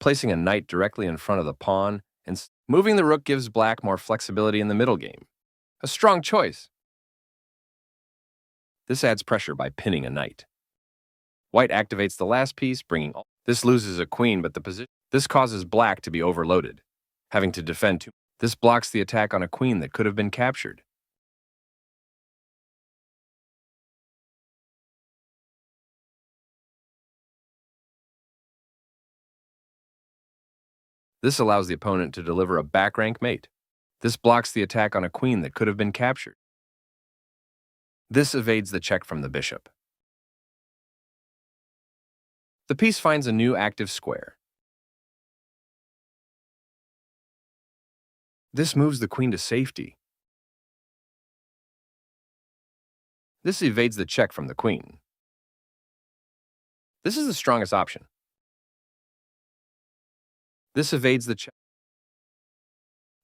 placing a knight directly in front of the pawn, and moving the rook gives black more flexibility in the middle game. A strong choice. This adds pressure by pinning a knight. White activates the last piece, bringing all. This loses a queen, but the position. This causes black to be overloaded, having to defend two. This blocks the attack on a queen that could have been captured. This allows the opponent to deliver a back rank mate. This blocks the attack on a queen that could have been captured. This evades the check from the bishop. The piece finds a new active square. This moves the queen to safety. This evades the check from the queen. This is the strongest option. This evades the check.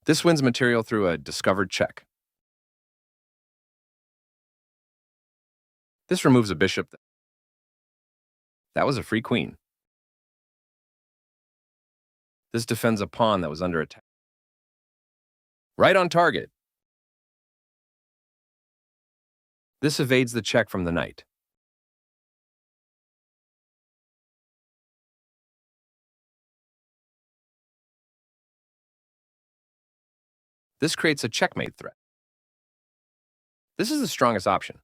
This wins material through a discovered check. This removes a bishop. That was a free queen. This defends a pawn that was under attack. Right on target. This evades the check from the knight. This creates a checkmate threat. This is the strongest option.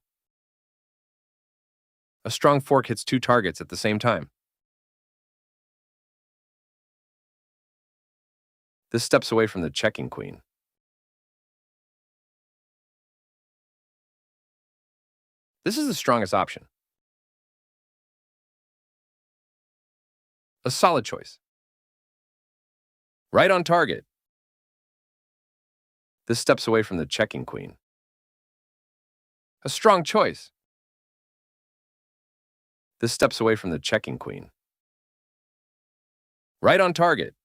A strong fork hits two targets at the same time. This steps away from the checking queen. This is the strongest option. A solid choice. Right on target. This steps away from the checking queen. A strong choice. This steps away from the checking queen. Right on target.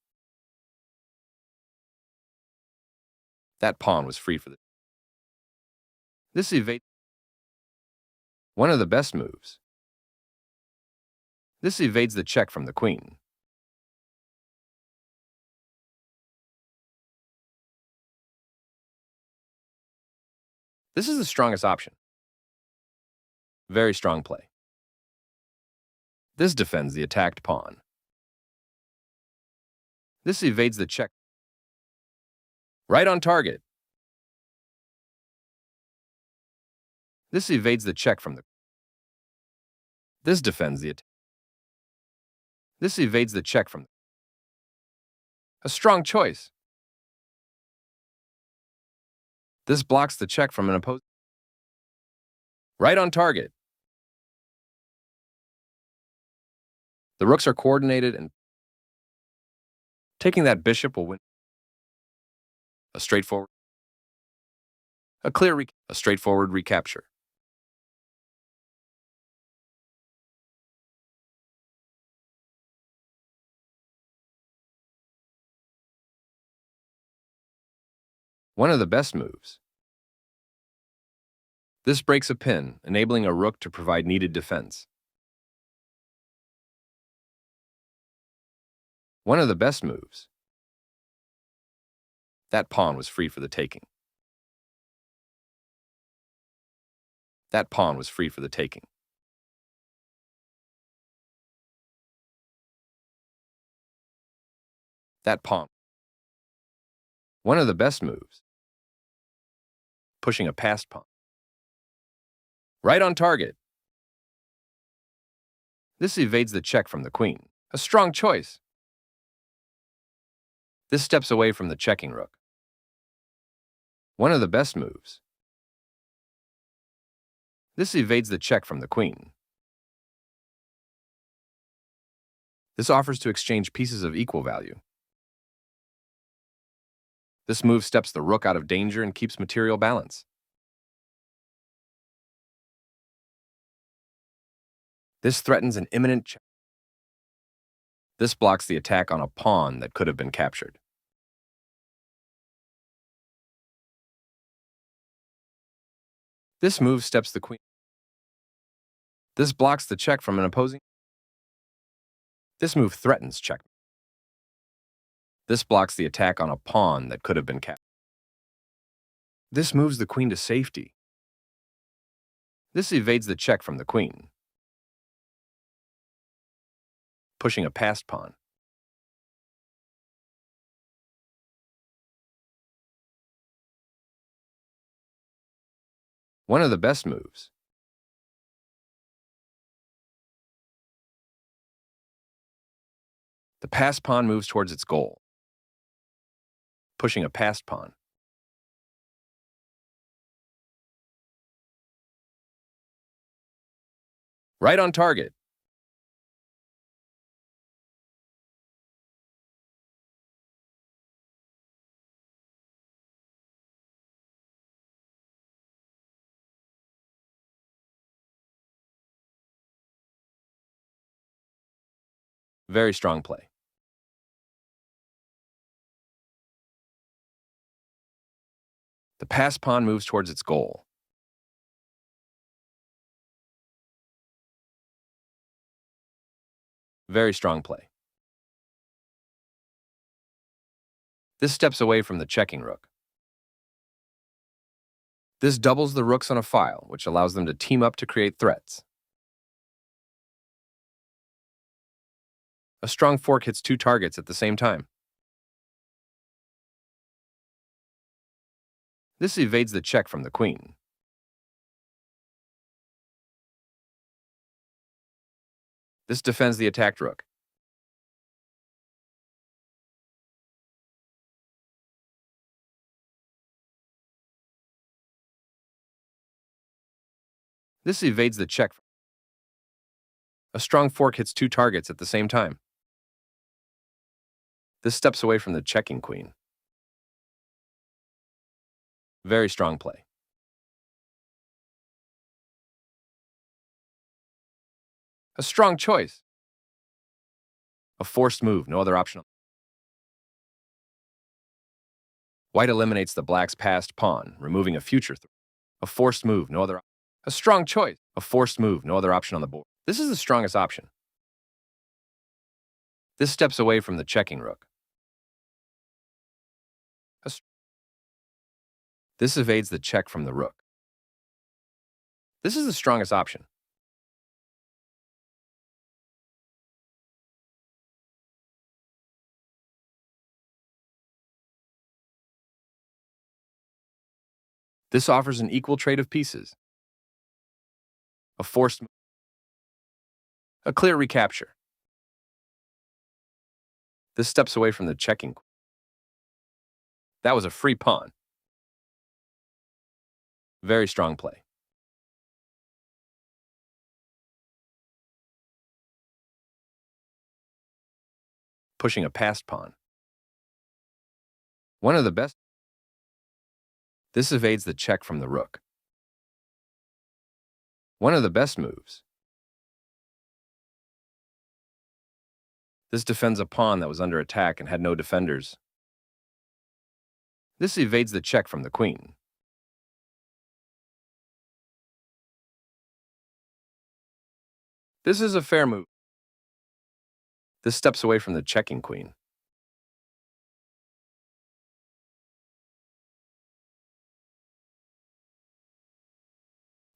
That pawn was free for the. This evades. One of the best moves. This evades the check from the queen. This is the strongest option. Very strong play. This defends the attacked pawn. This evades the check. Right on target. This evades the check from the. This defends the attack. This evades the check from the. A strong choice. This blocks the check from an opposing. Right on target. The rooks are coordinated and taking that bishop will win. A straightforward recapture. One of the best moves. This breaks a pin, enabling a rook to provide needed defense. One of the best moves. That pawn was free for the taking. That pawn was free for the taking. That pawn. One of the best moves. Pushing a passed pawn. Right on target. This evades the check from the queen. A strong choice. This steps away from the checking rook. One of the best moves. This evades the check from the queen. This offers to exchange pieces of equal value. This move steps the rook out of danger and keeps material balance. This threatens an imminent check. This blocks the attack on a pawn that could have been captured. This move steps the queen. This blocks the check from an opposing. This move threatens check. This blocks the attack on a pawn that could have been captured. This moves the queen to safety. This evades the check from the queen, pushing a passed pawn. One of the best moves. The passed pawn moves towards its goal, pushing a passed pawn. Right on target. Very strong play. The passed pawn moves towards its goal. Very strong play. This steps away from the checking rook. This doubles the rooks on a file, which allows them to team up to create threats. A strong fork hits two targets at the same time. This evades the check from the queen. This defends the attacked rook. This evades the check. A strong fork hits two targets at the same time. This steps away from the checking queen. Very strong play. A strong choice. A forced move, no other option. White eliminates the black's passed pawn, removing a future threat. A forced move, no other. A strong choice. A forced move, no other option on the board. This is the strongest option. This steps away from the checking rook. This evades the check from the rook. This is the strongest option. This offers an equal trade of pieces. A forced move. A clear recapture. This steps away from the checking. That was a free pawn. Very strong play. Pushing a passed pawn. One of the best. This evades the check from the rook. One of the best moves. This defends a pawn that was under attack and had no defenders. This evades the check from the queen. This is a fair move. This steps away from the checking queen.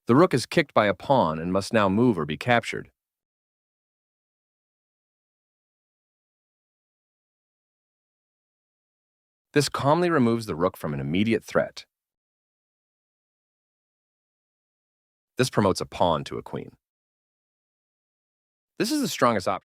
The rook is kicked by a pawn and must now move or be captured. This calmly removes the rook from an immediate threat. This promotes a pawn to a queen. This is the strongest option.